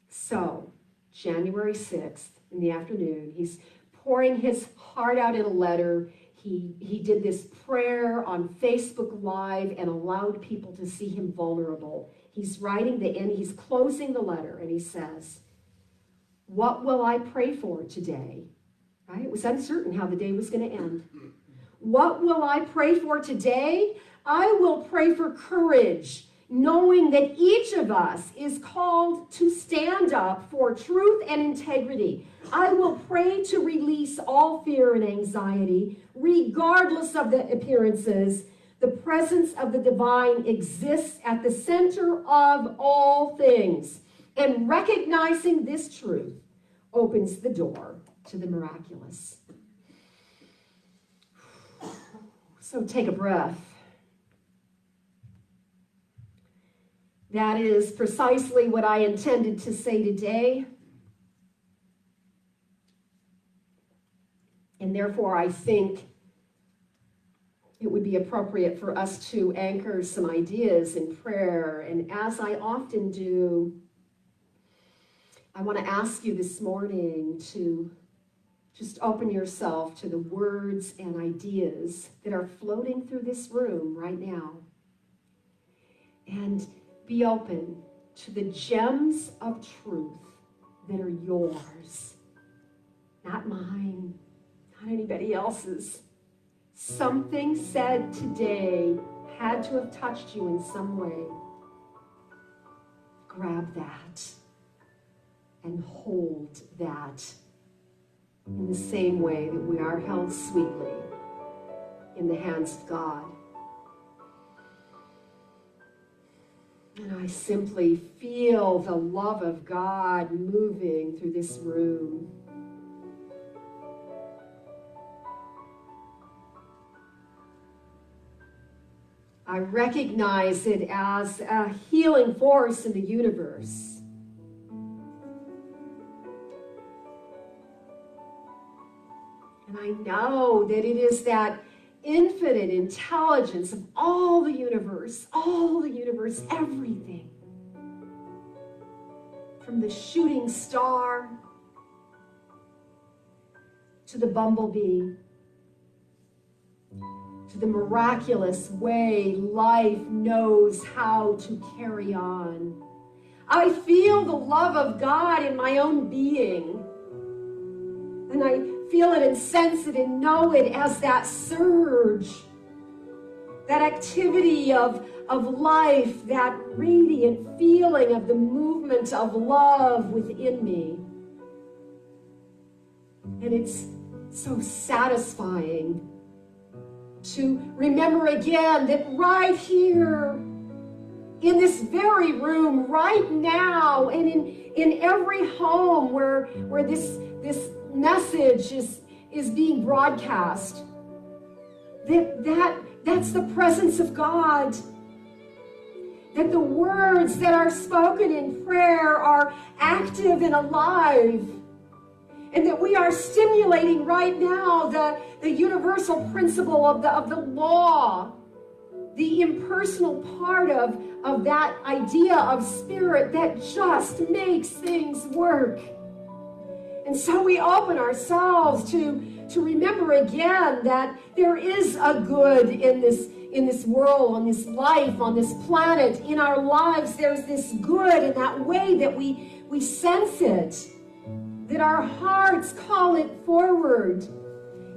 So, January 6th in the afternoon, he's pouring his heart out in a letter. He did this prayer on Facebook Live and allowed people to see him vulnerable. He's writing the end, he's closing the letter, and he says, "What will I pray for today?" Right? It was uncertain how the day was going to end. What will I pray for today? I will pray for courage, knowing that each of us is called to stand up for truth and integrity. I will pray to release all fear and anxiety, regardless of the appearances. The presence of the divine exists at the center of all things. And recognizing this truth opens the door to the miraculous. So take a breath. That is precisely what I intended to say today. And therefore, I think it would be appropriate for us to anchor some ideas in prayer. And as I often do, I want to ask you this morning to just open yourself to the words and ideas that are floating through this room right now. And be open to the gems of truth that are yours, not mine, not anybody else's. Something said today had to have touched you in some way. Grab that and hold that in the same way that we are held sweetly in the hands of God. And I simply feel the love of God moving through this room. I recognize it as a healing force in the universe. And I know that it is that infinite intelligence of all the universe, everything. From the shooting star to the bumblebee, to the miraculous way life knows how to carry on. I feel the love of God in my own being. And I feel it and sense it and know it as that surge, that activity of life, that radiant feeling of the movement of love within me. And it's so satisfying to remember again that right here in this very room, right now, and in every home where this message is being broadcast, that's the presence of God. That the words that are spoken in prayer are active and alive. And that we are stimulating right now the universal principle of the law, the impersonal part of that idea of spirit that just makes things work. And so we open ourselves to remember again that there is a good in this world, on this life, on this planet, in our lives. There's this good in that way that we sense it, that our hearts call it forward.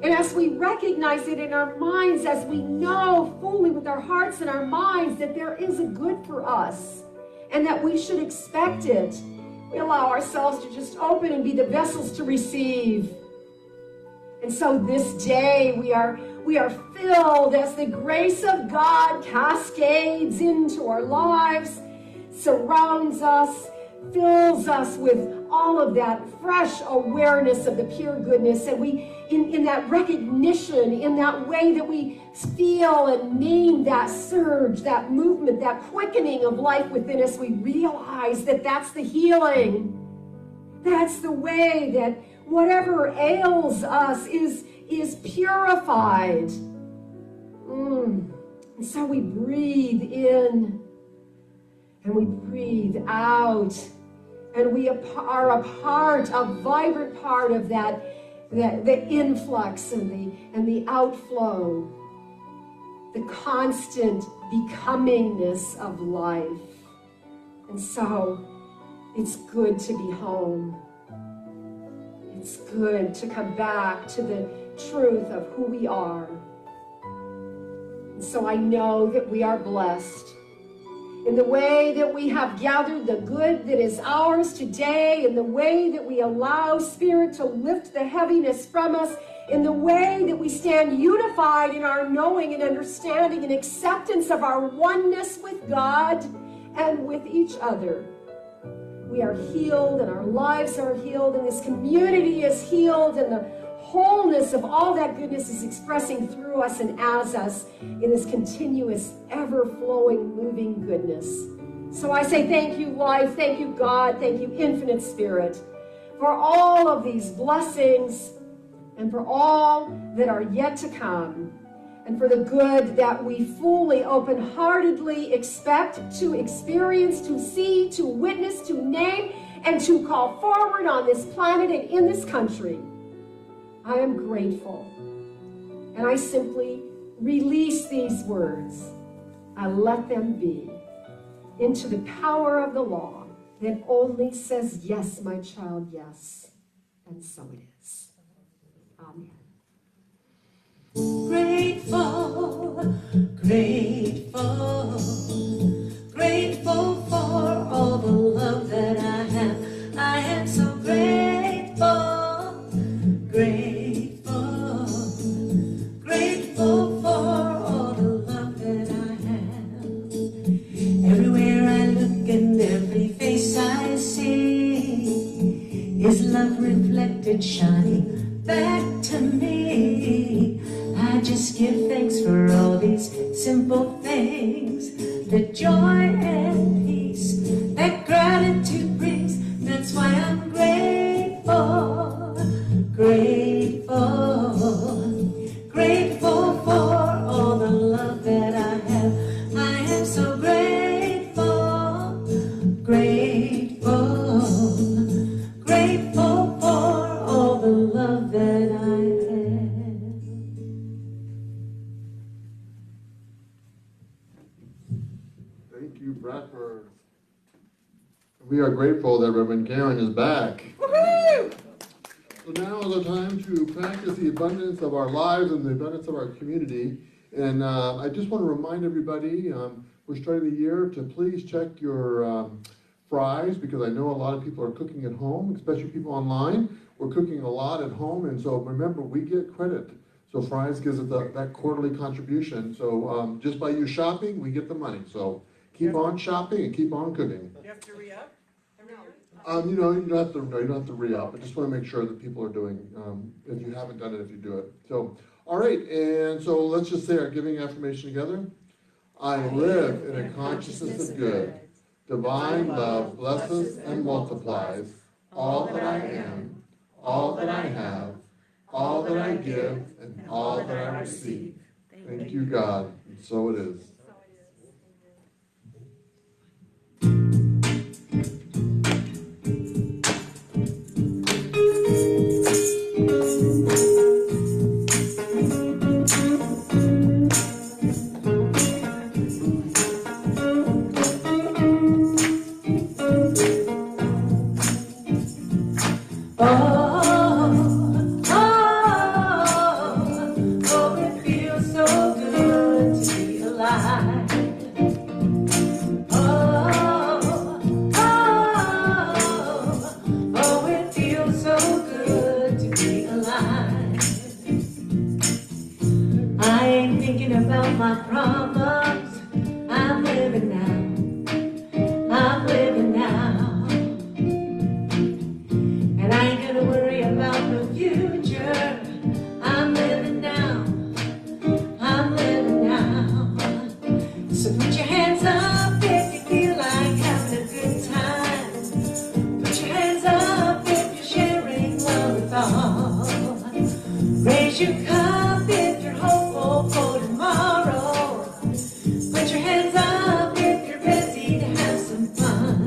And as we recognize it in our minds, as we know fully with our hearts and our minds that there is a good for us and that we should expect it, we allow ourselves to just open and be the vessels to receive. And so this day we are filled as the grace of God cascades into our lives, surrounds us, fills us with all of that fresh awareness of the pure goodness. And we, in that recognition, in that way that we feel and name that surge, that movement, that quickening of life within us, we realize that that's the healing. That's the way that whatever ails us is purified. And so we breathe in and we breathe out, and we are a part, a vibrant part of that the influx and the outflow, the constant becomingness of life. And so it's good to be home. It's good to come back to the truth of who we are. And so I know that we are blessed in the way that we have gathered the good that is ours today, in the way that we allow Spirit to lift the heaviness from us, in the way that we stand unified in our knowing and understanding and acceptance of our oneness with God and with each other. We are healed and our lives are healed and this community is healed, and the wholeness of all that goodness is expressing through us and as us in this continuous, ever-flowing, moving goodness. So I say thank you, life, thank you, God, thank you, infinite Spirit, for all of these blessings and for all that are yet to come, and for the good that we fully, open-heartedly expect to experience, to see, to witness, to name, and to call forward on this planet and in this country. I am grateful, and I simply release these words. I let them be into the power of the law that only says, yes, my child, yes. And so it is. Amen. Grateful, grateful, grateful for all the love that I have. I am so grateful, grateful, grateful for all the love that I have. Everywhere I look and every face I see is love reflected, shining back to me. I just give thanks for all these simple things, the joy and peace that gratitude brings. That's why I'm grateful, grateful, grateful for all the love that I have. I am so grateful, grateful, grateful for all the love that I have. Thank you, Bradford. We are grateful that Reverend Karen is back. Woohoo! So now is the time to practice the abundance of our lives and the abundance of our community. And I just want to remind everybody, we're starting the year to please check your fries, because I know a lot of people are cooking at home, especially people online. We're cooking a lot at home, and so remember, we get credit. So Fry's gives us that quarterly contribution. So just by you shopping, we get the money. So keep on shopping and keep on cooking. You have to re-up? You don't have to re-up. I just want to make sure that people are doing, if you haven't done it, if you do it. So, all right, and so let's just say our giving affirmation together. I live in a consciousness of good. Divine love blesses and multiplies all that I am, all that I have, all that I give, and all that I receive. Thank you, God. And so it is. Put your hands up if you're ready to have some fun.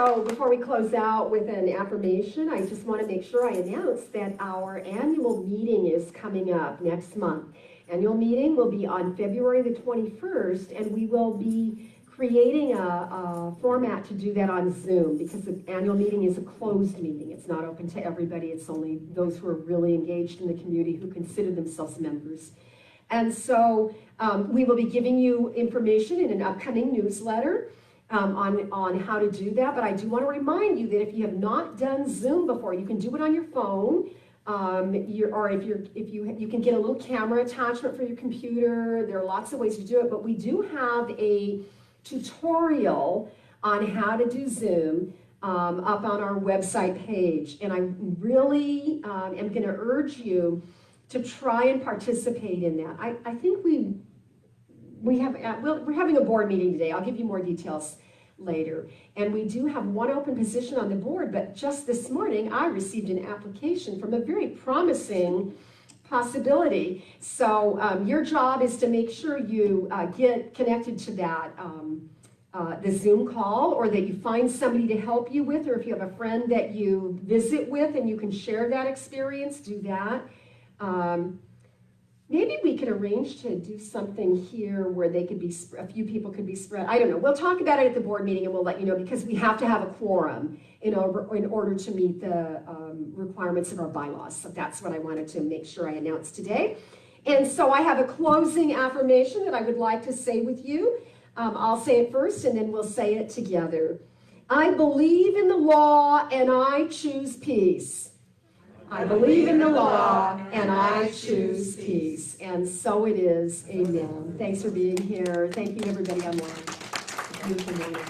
so before we close out with an affirmation, I just want to make sure I announce that our annual meeting is coming up next month. Annual meeting will be on February the 21st, and we will be creating a format to do that on Zoom, because the annual meeting is a closed meeting. It's not open to everybody. It's only those who are really engaged in the community who consider themselves members. And so we will be giving you information in an upcoming newsletter on how to do that. But I do want to remind you that if you have not done Zoom before, you can do it on your phone. You can get a little camera attachment for your computer. There are lots of ways to do it, but we do have a tutorial on how to do Zoom up on our website page. And I really am going to urge you to try and participate in that. I think we're having a board meeting today. I'll give you more details later. And we do have one open position on the board, but just this morning I received an application from a very promising possibility. So your job is to make sure you get connected to that the Zoom call, or that you find somebody to help you with, or if you have a friend that you visit with and you can share that experience, do that. Maybe we could arrange to do something here where they could be, a few people could be spread. I don't know. We'll talk about it at the board meeting and we'll let you know, because we have to have a quorum in order to meet the requirements of our bylaws. So that's what I wanted to make sure I announced today. And so I have a closing affirmation that I would like to say with you. I'll say it first and then we'll say it together. I believe in the law and I choose peace. I believe in the law, and I choose peace. And so it is. Amen. Thanks for being here. Thank you, everybody online. Beautiful morning.